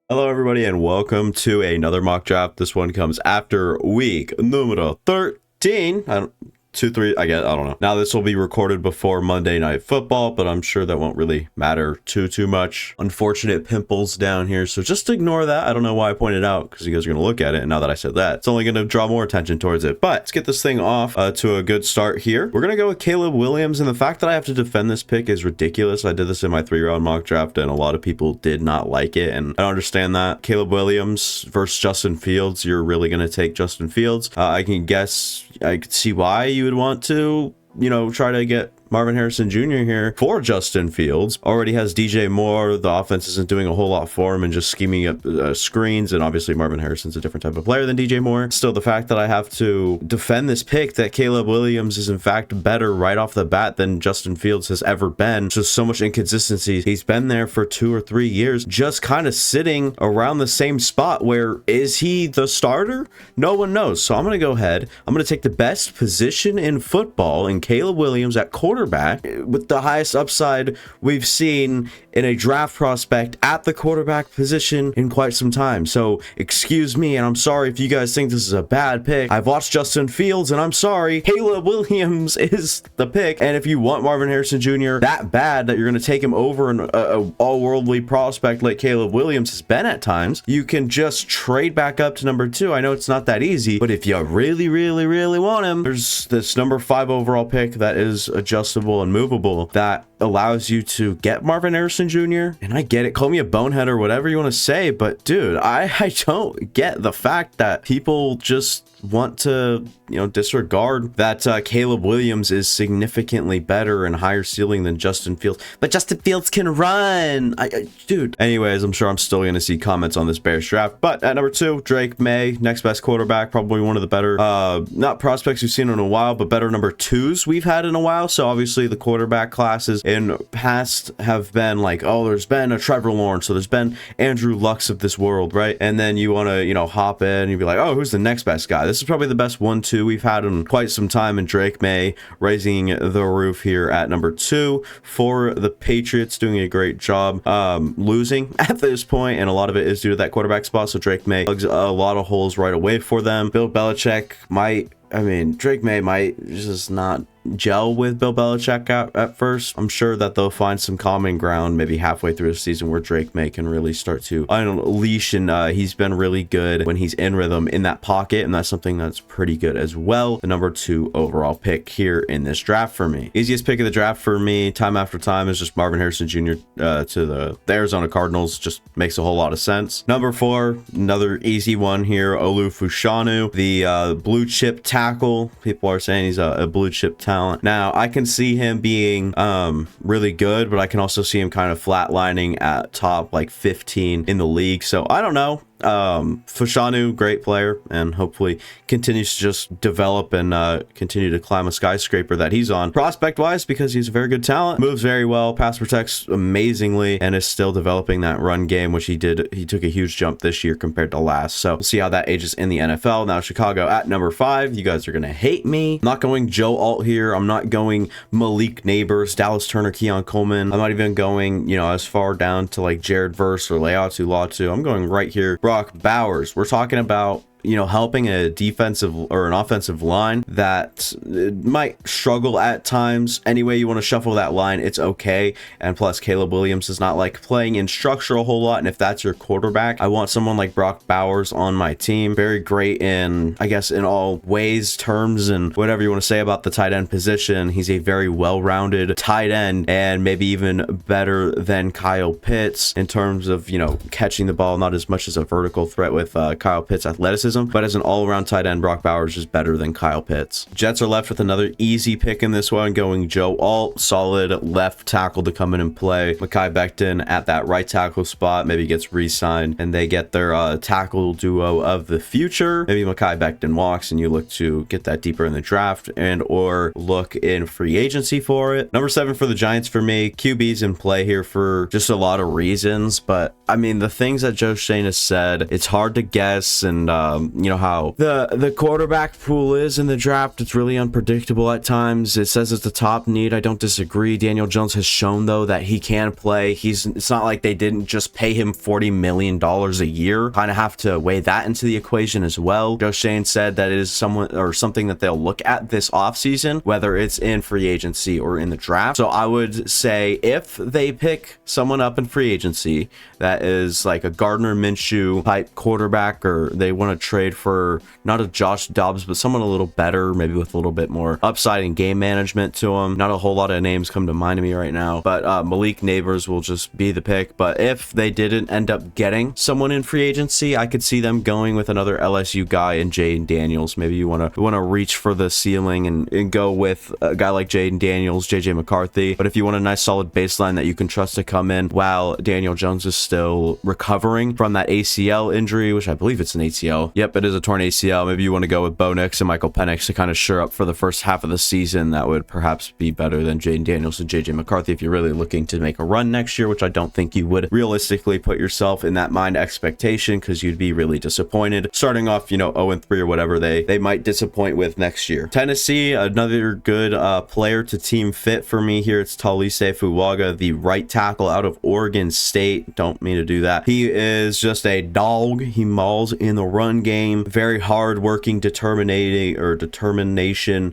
Hello, everybody, and welcome to another mock draft. This one comes after week numero 13. I don't know. Now, this will be recorded before Monday Night Football, but I'm sure that won't really matter too much. Unfortunate pimples down here, so just ignore that. I don't know why I pointed it out, because you guys are going to look at it, and now that I said that, it's only going to draw more attention towards it. But let's get this thing off to a good start here. We're going to go with Caleb Williams, and the fact that I have to defend this pick is ridiculous. I did this in my 3-round mock draft, and a lot of people did not like it, and I don't understand that. Caleb Williams versus Justin Fields. You're really going to take Justin Fields. I could see why you would want to, try to get Marvin Harrison Jr. here for Justin Fields. Already has DJ Moore. The offense isn't doing a whole lot for him and just scheming up screens. And obviously Marvin Harrison's a different type of player than DJ Moore. Still, the fact that I have to defend this pick that Caleb Williams is in fact better right off the bat than Justin Fields has ever been. Just so much inconsistency. He's been there for 2 or 3 years, just kind of sitting around the same spot. Where is he the starter? No one knows. So I'm going to go ahead. I'm going to take the best position in football in Caleb Williams at quarterback with the highest upside we've seen in a draft prospect at the quarterback position in quite some time. So excuse me, and I'm sorry if you guys think this is a bad pick. I've watched Justin Fields, and I'm sorry, Caleb Williams is the pick. And if you want Marvin Harrison Jr. that bad that you're going to take him over an all-worldly prospect like Caleb Williams has been at times, you can just trade back up to number 2. I know it's not that easy, but if you really want him, there's this number 5 overall pick that is adjustable and movable that allows you to get Marvin Harrison Jr. And I get it, call me a bonehead or whatever you want to say, but dude, I don't get the fact that people just want to disregard that Caleb Williams is significantly better and higher ceiling than Justin Fields. But Justin Fields can run, dude. Anyways, I'm sure I'm still going to see comments on this Bears draft. But at number 2, Drake May, next best quarterback, probably one of the better not prospects we've seen in a while, but better number 2s we've had in a while. So obviously the quarterback classes in past have been like, oh, there's been a Trevor Lawrence, so there's been Andrew Lucks of this world, right? And then you want to hop in and you'd be like, oh, who's the next best guy? This is probably the best 1-2 we've had in quite some time, and Drake May raising the roof here at number 2 for the Patriots, doing a great job losing at this point, and a lot of it is due to that quarterback spot. So Drake May plugs a lot of holes right away for them. Drake May might just not gel with Bill Belichick at first. I'm sure that they'll find some common ground maybe halfway through the season where Drake May can really start to unleash, and he's been really good when he's in rhythm in that pocket, and that's something that's pretty good as well. The number 2 overall pick here in this draft for me. Easiest pick of the draft for me time after time is just Marvin Harrison Jr. To the Arizona Cardinals. Just makes a whole lot of sense. Number 4, another easy one here, Olu Fushanu, the blue chip tackle. People are saying he's a blue chip talent. Now, I can see him being really good, but I can also see him kind of flatlining at top like 15 in the league. So I don't know. Fushanu, great player, and hopefully continues to just develop and continue to climb a skyscraper that he's on prospect wise, because he's a very good talent, moves very well, pass protects amazingly, and is still developing that run game, which he took a huge jump this year compared to last. So we'll see how that ages in the NFL. Now Chicago at number 5. You guys are gonna hate me. I'm not going Joe Alt here. I'm not going Malik Neighbors, Dallas Turner, Keon Coleman. I'm not even going as far down to like Jared Verse or Leatu Latu. I'm going right here, Brock Bowers. We're talking about helping a defensive or an offensive line that might struggle at times. Any way you want to shuffle that line, it's okay. And plus, Caleb Williams is not like playing in structure a whole lot. And if that's your quarterback, I want someone like Brock Bowers on my team. Very great in, I guess, in all ways, terms, and whatever you want to say about the tight end position. He's a very well-rounded tight end, and maybe even better than Kyle Pitts in terms of, catching the ball, not as much as a vertical threat with Kyle Pitts' athleticism. But as an all-around tight end, Brock Bowers is better than Kyle Pitts. Jets are left with another easy pick in this one, going Joe Alt, solid left tackle to come in and play. Mekhi Becton at that right tackle spot, maybe gets re-signed, and they get their tackle duo of the future. Maybe Mekhi Becton walks, and you look to get that deeper in the draft and or look in free agency for it. Number 7 for the Giants for me. QB's in play here for just a lot of reasons, but the things that Joe Shane has said, it's hard to guess, and You know how the quarterback pool is in the draft. It's really unpredictable at times. It says it's the top need. I don't disagree. Daniel Jones has shown, though, that he can play. It's not like they didn't just pay him $40 million a year. Kind of have to weigh that into the equation as well. Joe Shane said that it is something that they'll look at this offseason, whether it's in free agency or in the draft. So I would say if they pick someone up in free agency that is like a Gardner Minshew type quarterback, or they want to trade for not a Josh Dobbs, but someone a little better, maybe with a little bit more upside and game management to him. Not a whole lot of names come to mind to me right now, but Malik Neighbors will just be the pick. But if they didn't end up getting someone in free agency, I could see them going with another LSU guy in Jaden Daniels. Maybe you want to reach for the ceiling and go with a guy like Jaden Daniels, JJ McCarthy. But if you want a nice solid baseline that you can trust to come in while Daniel Jones is still recovering from that ACL injury, which I believe it's an ACL. Yep, it is a torn ACL. Maybe you want to go with Bo Nix and Michael Penix to kind of shore up for the first half of the season. That would perhaps be better than Jaden Daniels and JJ McCarthy if you're really looking to make a run next year, which I don't think you would realistically put yourself in that mind expectation, because you'd be really disappointed starting off, 0-3 or whatever they might disappoint with next year. Tennessee, another good player to team fit for me here. It's Talise Fuaga, the right tackle out of Oregon State. Don't mean to do that. He is just a dog. He mauls in the run game. Very hard working, high determination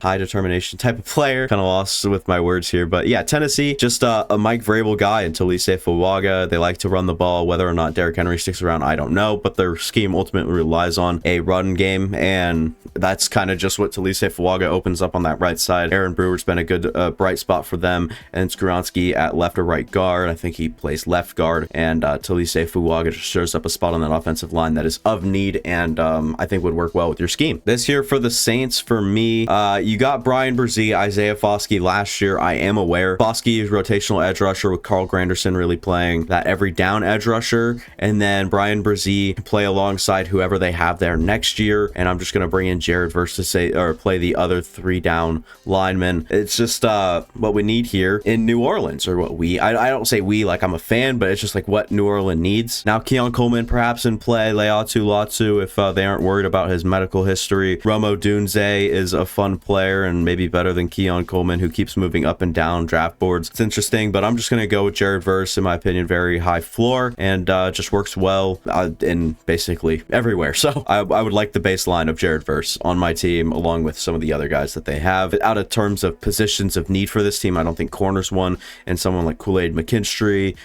type of player. Kind of lost with my words here, but yeah, Tennessee, just a Mike Vrabel guy and Talise Fuaga. They like to run the ball. Whether or not Derrick Henry sticks around, I don't know, but their scheme ultimately relies on a run game, and that's kind of just what Talise Fuaga opens up on that right side. Aaron Brewer's been a good bright spot for them, and Skoronski at left or right guard. I think he plays left guard, and Talise Fuaga just shows up a spot on that offensive line that is of need, and I think would work well with your scheme. This year for the Saints, for me, you got Brian Brzee, Isaiah Foskey last year. I am aware Foskey is rotational edge rusher with Carl Granderson really playing that every down edge rusher, and then Brian Brzee play alongside whoever they have there next year, and I'm just going to bring in Jared Verse to play the other 3 down linemen. It's just what we need here in New Orleans, or what I don't say we like I'm a fan, but it's just like what New Orleans needs. Now Keon Coleman perhaps in play, Leatu Latu if they aren't worried about his medical history. Romo Dunze is a fun player and maybe better than Keon Coleman, who keeps moving up and down draft boards. It's interesting, but I'm just going to go with Jared Verse, in my opinion. Very high floor and just works well in basically everywhere. So I would like the baseline of Jared Verse on my team, along with some of the other guys that they have. Out of terms of positions of need for this team, I don't think corner's one, and someone like Kool-Aid McKinstry.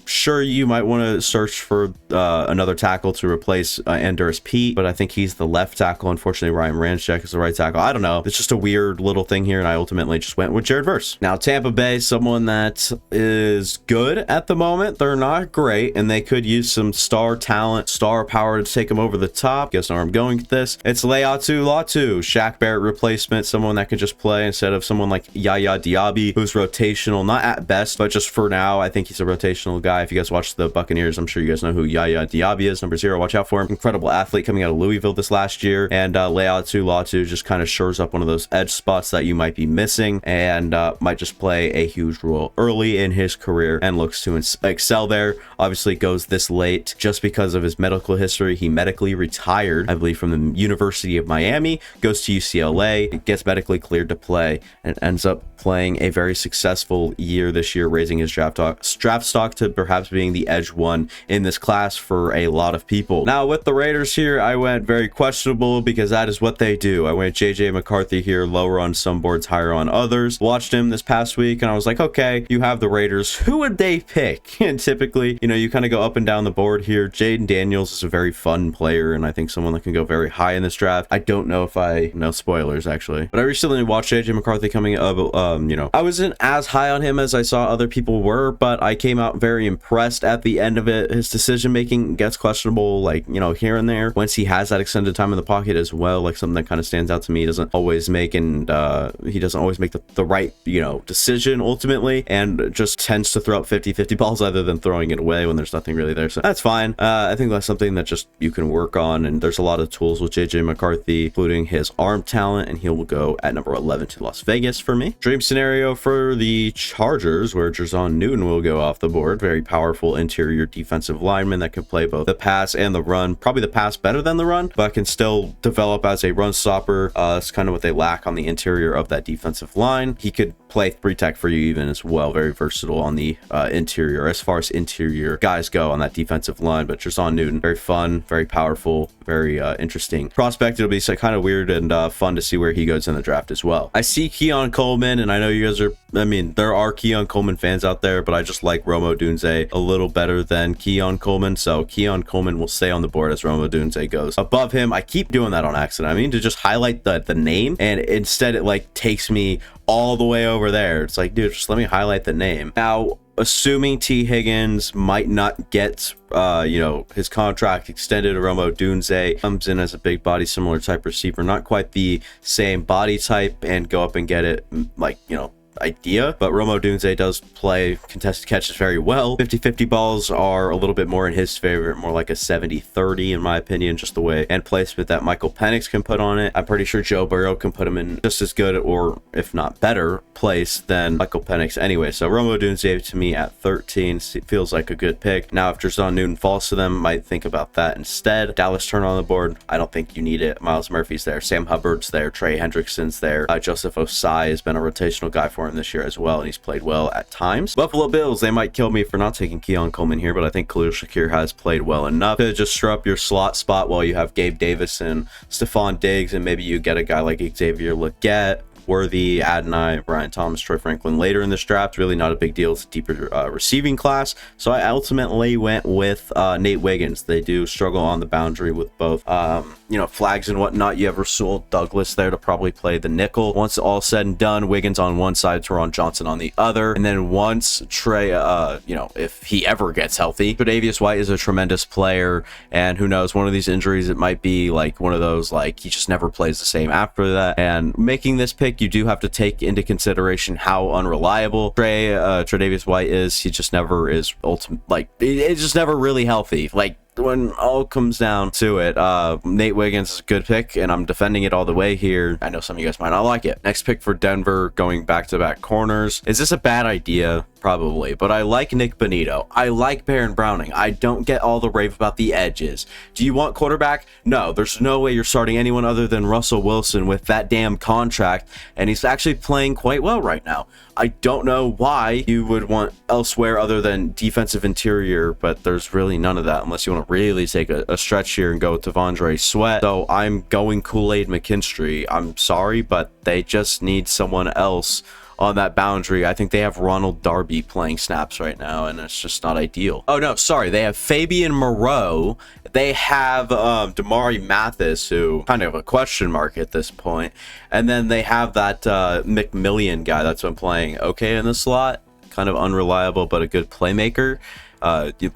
Sure, you might want to search for another tackle to replace Andurus Pete, but I think he's the left tackle. Unfortunately, Ryan Ramczyk is the right tackle. I don't know. It's just a weird little thing here, and I ultimately just went with Jared Verse. Now, Tampa Bay, someone that is good at the moment. They're not great, and they could use some star talent, star power to take them over the top. Guess where I'm going with this. It's Leatu Latu, Shaq Barrett replacement, someone that could just play instead of someone like Yaya Diaby, who's rotational, not at best, but just for now, I think he's a rotational guy. If you guys watch the Buccaneers, I'm sure you guys know who Yaya Diaby is, number 0. Watch out for him. Incredible athlete coming out of Louisville this last year, and Leatu Latu just kind of shores up one of those edge spots that you might be missing, and might just play a huge role early in his career and looks to excel there. Obviously goes this late just because of his medical history. He medically retired, I believe, from the University of Miami, goes to UCLA, gets medically cleared to play, and ends up playing a very successful year this year, raising his draft stock to perhaps being the edge one in this class for a lot of people. Now with the Raiders here, I went very questionable because that is what they do. I went JJ McCarthy here, lower on some boards, higher on others. Watched him this past week and I was like, okay, you have the Raiders. Who would they pick? And typically, you kind of go up and down the board here. Jaden Daniels is a very fun player, and I think someone that can go very high in this draft. I don't know if no spoilers actually, but I recently watched JJ McCarthy coming up. I wasn't as high on him as I saw other people were, but I came out very impressed at the end of it. His decision making gets questionable, like, here and there. Once he has that extended time in the pocket as well, like something that kind of stands out to me, he doesn't always make the right, decision ultimately, and just tends to throw up 50-50 balls other than throwing it away when there's nothing really there. So that's fine. I think that's something that just you can work on, and there's a lot of tools with JJ McCarthy, including his arm talent, and he will go at number 11 to Las Vegas for me. Dream scenario for the Chargers, where Jer'Zhan Newton will go off the board. Very powerful interior defensive lineman that can play both the pass and the run. Probably the pass better than the run, but can still develop as a run stopper. That's kind of what they lack on the interior of that defensive line. He could play 3-tech for you even as well. Very versatile on the interior as far as interior guys go on that defensive line. But Trezon Newton, very fun, very powerful, very interesting prospect. It'll be kind of weird and fun to see where he goes in the draft as well. I see Keon Coleman, and I know you guys are, I mean, there are Keon Coleman fans out there, but I just like Rome Odunze a little better than Keon Coleman. So Keon Coleman will stay on the board as Rome Odunze goes above him. I keep doing that on accident. I mean, to just highlight the name, and instead it like takes me all the way over there. It's like, dude, just let me highlight the name. Now, assuming T. Higgins might not get his contract extended, Rome Odunze comes in as a big body, similar type receiver, not quite the same body type, and go up and get it, like, idea, but Rome Odunze does play contested catches very well. 50-50 balls are a little bit more in his favor, more like a 70-30 in my opinion, just the way and placement that Michael Penix can put on it. I'm pretty sure Joe Burrow can put him in just as good, or if not better place than Michael Penix anyway. So Rome Odunze to me at 13 feels like a good pick. Now if Trezon Newton falls to them, might think about that instead. Dallas Turner on the board, I don't think you need it. Miles Murphy's there, Sam Hubbard's there, Trey Hendrickson's there, Joseph Osai has been a rotational guy for him this year as well, and he's played well at times. Buffalo Bills, they might kill me for not taking Keon Coleman here, but I think Khalil Shakir has played well enough to just stir up your slot spot while you have Gabe Davis and Stephon Diggs, and maybe you get a guy like Xavier Legette, Worthy, Adonai, Brian Thomas, Troy Franklin later in this draft. Really not a big deal. It's a deeper receiving class. So I ultimately went with Nate Wiggins. They do struggle on the boundary with both, flags and whatnot. You have Rasul Douglas there to probably play the nickel. Once all said and done, Wiggins on one side, Teron Johnson on the other. And then once Trey, if he ever gets healthy, Tre'Davious White is a tremendous player. And who knows, one of these injuries, it might be like one of those, like he just never plays the same after that. And making this pick, you do have to take into consideration how unreliable Tre'Davious White is. He just never is it's just never really healthy. Like, when all comes down to it, Nate Wiggins is a good pick, and I'm defending it all the way here. I know some of you guys might not like it. Next pick for Denver, going back-to-back corners. Is this a bad idea? Probably, but I like Nick Bonito. I like Baron Browning. I don't get all the rave about the edges. Do you want quarterback? No, there's no way you're starting anyone other than Russell Wilson with that damn contract, and he's actually playing quite well right now. I don't know why you would want elsewhere other than defensive interior, but there's really none of that unless you want to really take a stretch here and go with Devondre Sweat. So I'm going Kool-Aid McKinstry. I'm sorry, but they just need someone else on that boundary. I think they have Ronald Darby playing snaps right now, and it's just not ideal. Oh no, sorry, they have Fabian Moreau. They have Damari Mathis, who kind of a question mark at this point, and then they have that McMillian guy that's been playing okay in the slot, kind of unreliable but a good playmaker.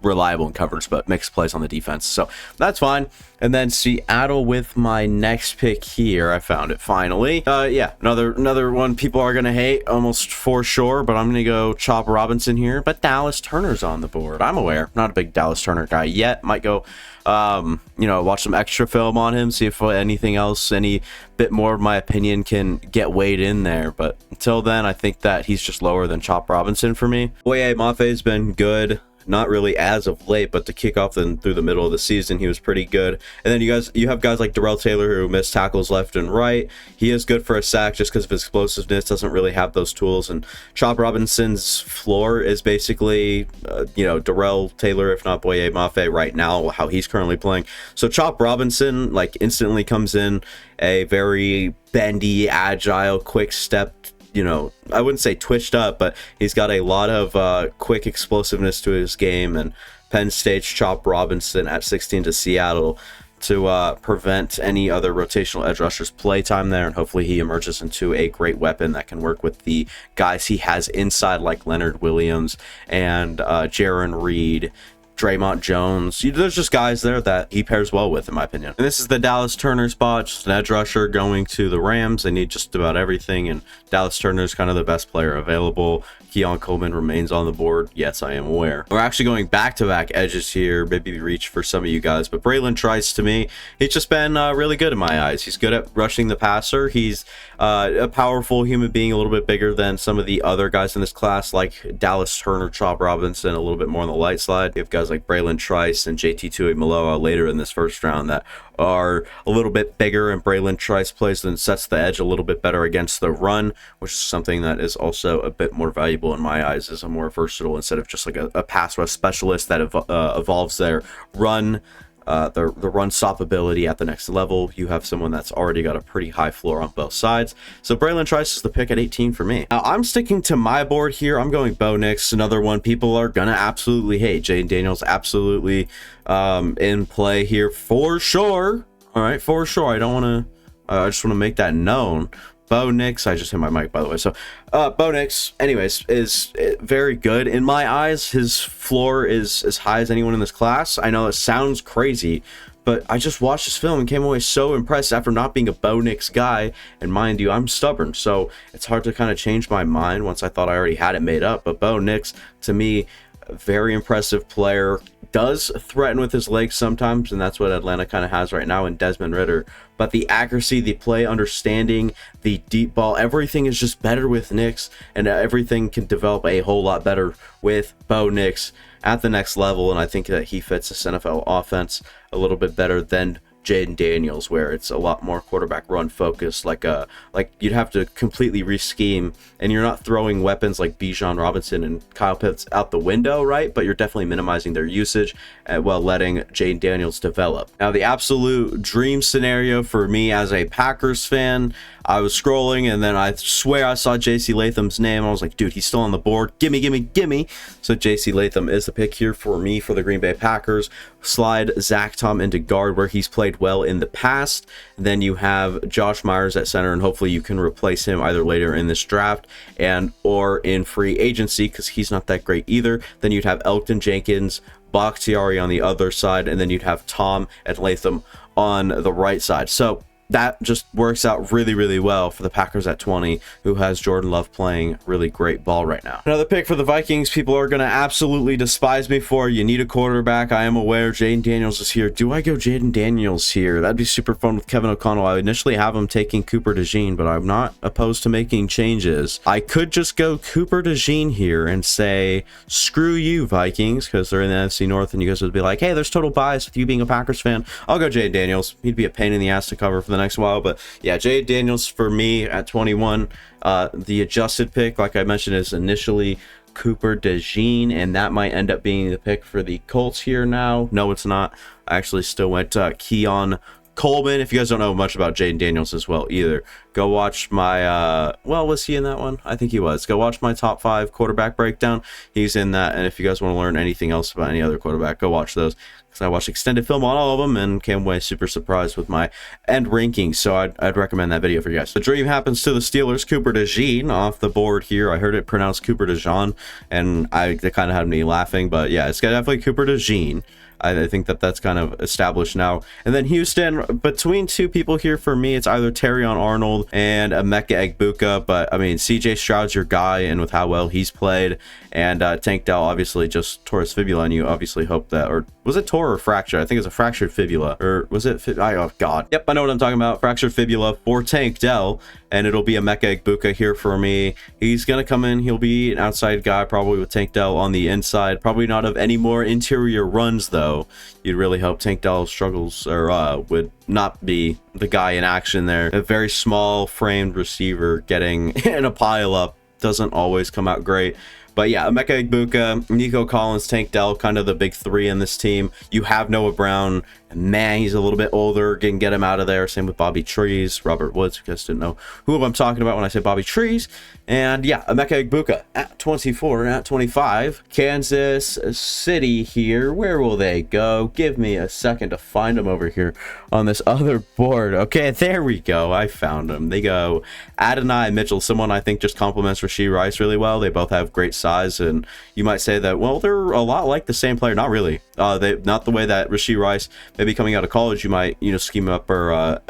Reliable in coverage, but mixed plays on the defense, so that's fine. And then Seattle with my next pick here. I found it finally. Another one people are gonna hate almost for sure, but I'm gonna go Chop Robinson here. But Dallas Turner's on the board. I'm aware, not a big Dallas Turner guy yet. Might go watch some extra film on him, see if anything else, any bit more of my opinion can get weighed in there. But until then, I think that he's just lower than Chop Robinson for me. Boye Mafe's been good. Not really as of late, but to kick off through the middle of the season, he was pretty good. And then you have guys like Darrell Taylor who miss tackles left and right. He is good for a sack just because of his explosiveness, doesn't really have those tools. And Chop Robinson's floor is basically, Darrell Taylor, if not Boye Mafe right now, how he's currently playing. So Chop Robinson, like, instantly comes in a very bendy, agile, quick step, I wouldn't say twitched up, but he's got a lot of quick explosiveness to his game. And Penn State's Chop Robinson at 16 to Seattle to prevent any other rotational edge rushers playtime there, and hopefully he emerges into a great weapon that can work with the guys he has inside, like Leonard Williams and Jaron Reed, Draymond Jones. There's just guys there that he pairs well with, in my opinion. And this is the Dallas Turner spot, just an edge rusher going to the Rams. They need just about everything, and Dallas Turner is kind of the best player available. Keon Coleman remains on the board. Yes, I am aware. We're actually going back-to-back edges here. Maybe reach for some of you guys, but Braylon Trice, to me, he's just been really good in my eyes. He's good at rushing the passer. He's a powerful human being, a little bit bigger than some of the other guys in this class, like Dallas Turner, Chop Robinson, a little bit more on the light side. You have guys like Braylon Trice and JT Tuimoloau later in this first round that are a little bit bigger, and Braylon Trice plays and sets the edge a little bit better against the run, which is something that is also a bit more valuable in my eyes, as a more versatile instead of just like a pass rush specialist that evolves their run. The run stop ability at the next level. You have someone that's already got a pretty high floor on both sides. So Braylon Trice is the pick at 18 for me. Now I'm sticking to my board here. I'm going Bo Nix, another one people are gonna absolutely hate. Jaden Daniels absolutely in play here for sure. All right, for sure. I don't want to. I just want to make that known. Bo Nix, I just hit my mic, by the way. So, Bo Nix, anyways, is very good in my eyes. His floor is as high as anyone in this class. I know it sounds crazy, but I just watched this film and came away so impressed after not being a Bo Nix guy. And mind you, I'm stubborn, so it's hard to kind of change my mind once I thought I already had it made up. But Bo Nix, to me, a very impressive player. Does threaten with his legs sometimes, and that's what Atlanta kind of has right now in Desmond Ridder. But the accuracy, the play understanding, the deep ball, everything is just better with Nix, and everything can develop a whole lot better with Bo Nix at the next level. And I think that he fits this NFL offense a little bit better than Jaden Daniels, where it's a lot more quarterback run focused, like you'd have to completely rescheme, and you're not throwing weapons like Bijan Robinson and Kyle Pitts out the window, right? But you're definitely minimizing their usage while letting Jaden Daniels develop. Now, the absolute dream scenario for me as a Packers fan, I was scrolling and then I swear I saw JC Latham's name. I was like, dude, he's still on the board. Gimme, gimme, gimme. So JC Latham is the pick here for me for the Green Bay Packers. Slide Zach Tom into guard where he's played well in the past. Then you have Josh Myers at center, and hopefully you can replace him either later in this draft and or in free agency, because he's not that great either. Then you'd have Elgton Jenkins, Bakhtiari on the other side, and then you'd have Tom and Latham on the right side. So that just works out really, really well for the Packers at 20, who has Jordan Love playing really great ball right now. Another pick for the Vikings, people are going to absolutely despise me for. You need a quarterback. I am aware Jaden Daniels is here. Do I go Jaden Daniels here? That'd be super fun with Kevin O'Connell. I initially have him taking Cooper DeJean, but I'm not opposed to making changes. I could just go Cooper DeJean here and say, screw you, Vikings, because they're in the NFC North, and you guys would be like, hey, there's total bias with you being a Packers fan. I'll go Jaden Daniels. He'd be a pain in the ass to cover for the next while, but yeah, Jaden Daniels for me at 21. The adjusted pick, like I mentioned, is initially Cooper DeJean, and that might end up being the pick for the Colts here now. No, it's not. I actually still went Keon Coleman. If you guys don't know much about Jaden Daniels as well either, go watch my well, was he in that one? I think he was. Go watch my top 5 quarterback breakdown. He's in that. And if you guys want to learn anything else about any other quarterback, go watch those, because I watched extended film on all of them and came away super surprised with my end rankings. So I'd recommend that video for you guys. The dream happens to the Steelers. Cooper DeJean off the board here. I heard it pronounced Cooper DeJean, and it kind of had me laughing, but yeah, it's definitely Cooper DeJean. I think that's kind of established now. And then Houston, between two people here for me, it's either Terrion Arnold and Emeka Egbuka. But I mean, CJ Stroud's your guy, and with how well he's played, and Tank Dell obviously just tore his fibula, and you obviously hope that, or was it tore or fracture? I think it's a fractured fibula, or was it? Oh God. Yep, I know what I'm talking about. Fractured fibula for Tank Dell, and it'll be Emeka Egbuka here for me. He's gonna come in. He'll be an outside guy, probably with Tank Dell on the inside. Probably not of any more interior runs though. You'd really hope Tank Dell struggles, or would not be the guy in action there. A very small framed receiver getting in a pile up doesn't always come out great. But yeah, Emeka Egbuka, Nico Collins, Tank Dell, kind of the big three in this team. You have Noah Brown. Man, he's a little bit older. Can get him out of there. Same with Bobby Trees, Robert Woods. You guys didn't know who I'm talking about when I say Bobby Trees. And yeah, Emeka Egbuka at 24, at 25. Kansas City here. Where will they go? Give me a second to find them over here on this other board. Okay, there we go. I found them. They go Adonai Mitchell, someone I think just complements Rashee Rice really well. They both have great size, and you might say that, well, they're a lot like the same player. Not really. Not the way that Rashee Rice, maybe coming out of college, you might, scheme up or,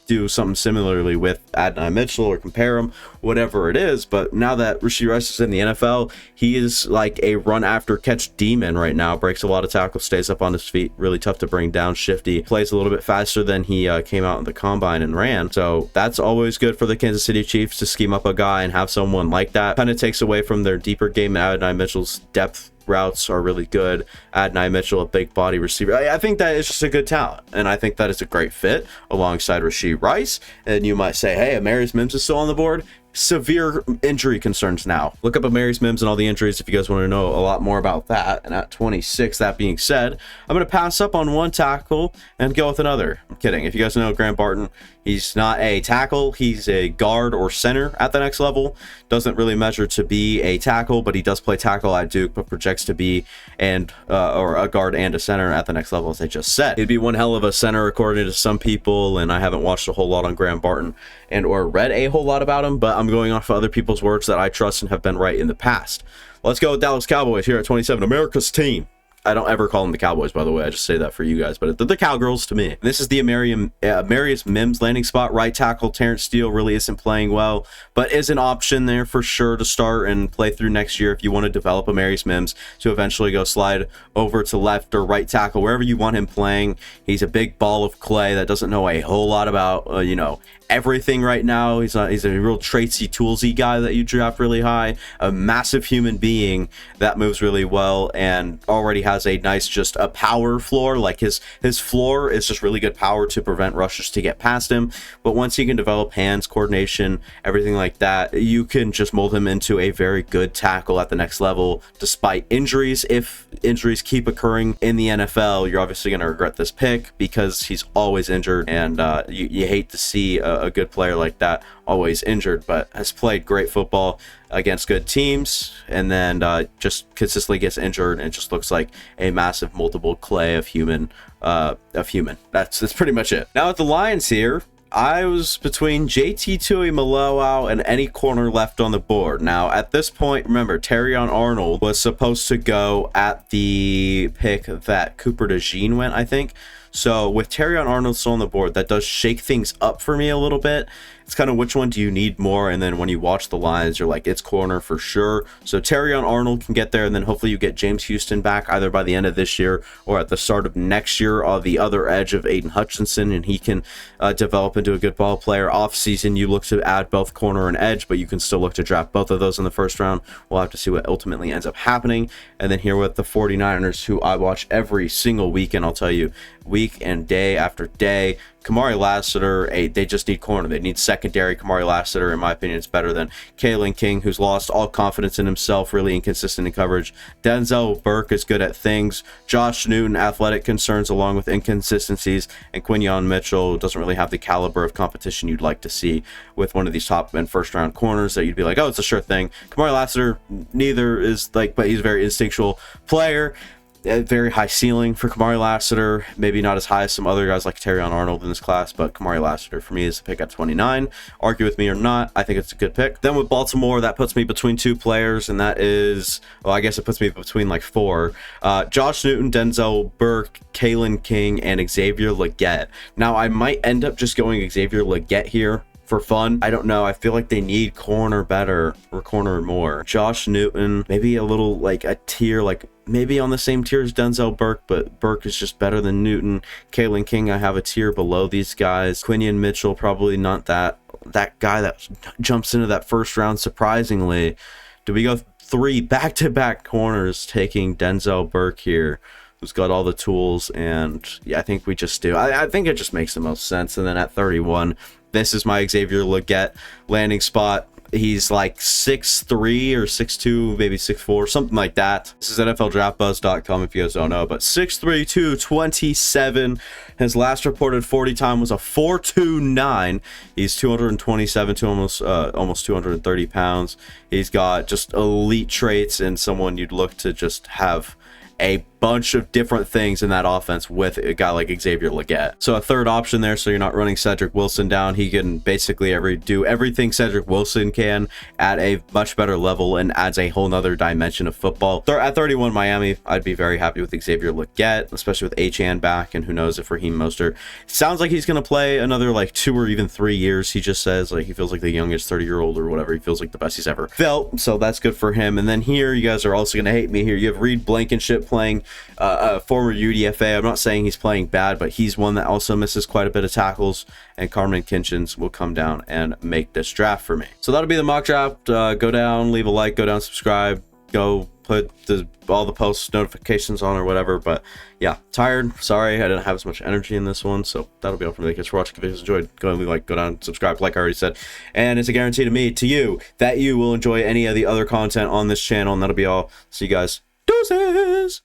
do something similarly with Adonai Mitchell or compare him, whatever it is. But now that Rashee Rice is in the NFL, he is like a run after catch demon right now. Breaks a lot of tackles, stays up on his feet, really tough to bring down, shifty, plays a little bit faster than he came out in the combine and ran. So that's always good for the Kansas City Chiefs to scheme up a guy and have someone like that. Kind of takes away from their deeper game. Adonai Mitchell's depth routes are really good. Adonai Mitchell, a big body receiver. I think that is just a good talent, and I think that is a great fit alongside Rashee Rice. And you might say, hey, Amarius Mims is still on the board. Severe injury concerns now. Look up Amarius Mims and all the injuries if you guys want to know a lot more about that. And at 26, that being said, I'm going to pass up on one tackle and go with another. I'm kidding. If you guys know Grant Barton, he's not a tackle. He's a guard or center at the next level. Doesn't really measure to be a tackle, but he does play tackle at Duke, but projects to be or a guard and a center at the next level, as I just said. He'd be one hell of a center according to some people, and I haven't watched a whole lot on Grant Barton and or read a whole lot about him, but I'm going off of other people's words that I trust and have been right in the past. Let's go with Dallas Cowboys here at 27, America's team. I don't ever call them the Cowboys, by the way. I just say that for you guys, but they're the Cowgirls to me. This is the Amarius Mims landing spot. Right tackle Terrence Steele really isn't playing well, but is an option there for sure to start and play through next year if you want to develop Amarius Mims to eventually go slide over to left or right tackle, wherever you want him playing. He's a big ball of clay that doesn't know a whole lot about, everything right now. He's a real tradesy, toolsy guy that you draft really high, a massive human being that moves really well and already has a nice just a power floor. Like his floor is just really good power to prevent rushers to get past him, but once he can develop hands coordination, everything like that, you can just mold him into a very good tackle at the next level despite injuries. If injuries keep occurring in the NFL, you're obviously going to regret this pick because he's always injured, and you hate to see a good player like that always injured, but has played great football against good teams, and then just consistently gets injured and just looks like a massive multiple clay of human. That's pretty much it. Now at the Lions here, I was between JT Tuimoloau and any corner left on the board. Now, at this point, remember, Terrion Arnold was supposed to go at the pick that Cooper DeJean went, I think. So with Terrion Arnold still on the board, that does shake things up for me a little bit. It's kind of which one do you need more, and then when you watch the Lions, you're like, it's corner for sure. So Terrion Arnold can get there, and then hopefully you get James Houston back either by the end of this year or at the start of next year on the other edge of Aiden Hutchinson, and he can develop into a good ball player. Off season, you look to add both corner and edge, but you can still look to draft both of those in the first round. We'll have to see what ultimately ends up happening. And then here with the 49ers, who I watch every single weekend, I'll tell you, week and day after day. Kamari Lassiter, they just need corner. They need secondary. Kamari Lassiter, in my opinion, is better than Kalen King, who's lost all confidence in himself, really inconsistent in coverage. Denzel Burke is good at things. Josh Newton, athletic concerns along with inconsistencies. And Quinyon Mitchell doesn't really have the caliber of competition you'd like to see with one of these top and first round corners that you'd be like, oh, it's a sure thing. Kamari Lassiter, neither is but he's a very instinctual player. A very high ceiling for Kamari Lassiter, maybe not as high as some other guys like Terrion Arnold in this class, but Kamari Lassiter for me is a pick at 29. Argue with me or not, I think it's a good pick. Then with Baltimore, that puts me between two players, and that is, well, I guess it puts me between like four. Josh Newton, Denzel Burke, Kalen King, and Xavier Legette. Now, I might end up just going Xavier Legette here for fun. I don't know. I feel like they need corner better or corner more. Josh Newton, maybe a little like a tier, like maybe on the same tier as Denzel Burke, but Burke is just better than Newton. Kalen King, I have a tier below these guys. Quinyon Mitchell, probably not that guy that jumps into that first round surprisingly. Do we go three back-to-back corners taking Denzel Burke here, who's got all the tools? And yeah, I think we just do. I think it just makes the most sense. And then at 31, this is my Xavier Legette landing spot. He's like 6'3" or 6'2", maybe 6'4", something like that. This is NFLDraftBuzz.com if you guys don't know, but 6'3", 227. His last reported 40 time was a 4.29. He's 227 to almost 230 pounds. He's got just elite traits and someone you'd look to just have a bunch of different things in that offense with a guy like Xavier Legette. So a third option there, so you're not running Cedric Wilson down. He can basically do everything Cedric Wilson can at a much better level and adds a whole nother dimension of football. At 31 Miami, I'd be very happy with Xavier Legette, especially with Achane back, and who knows if Raheem Mostert. It sounds like he's going to play another like 2 or even 3 years. He just says like he feels like the youngest 30-year-old or whatever. He feels like the best he's ever felt, so that's good for him. And then here, you guys are also going to hate me here. You have Reed Blankenship playing a former UDFA. I'm not saying he's playing bad, but he's one that also misses quite a bit of tackles, and Carmen Kinchins will come down and make this draft for me. So that'll be the mock draft. Go down, leave a like, go down, subscribe, go put all the post notifications on or whatever. But yeah, tired. Sorry, I didn't have as much energy in this one. So that'll be all from me. Thanks for watching. If you guys enjoyed, go and go down, subscribe, like I already said. And it's a guarantee to you, that you will enjoy any of the other content on this channel. And that'll be all. See you guys. Deuces!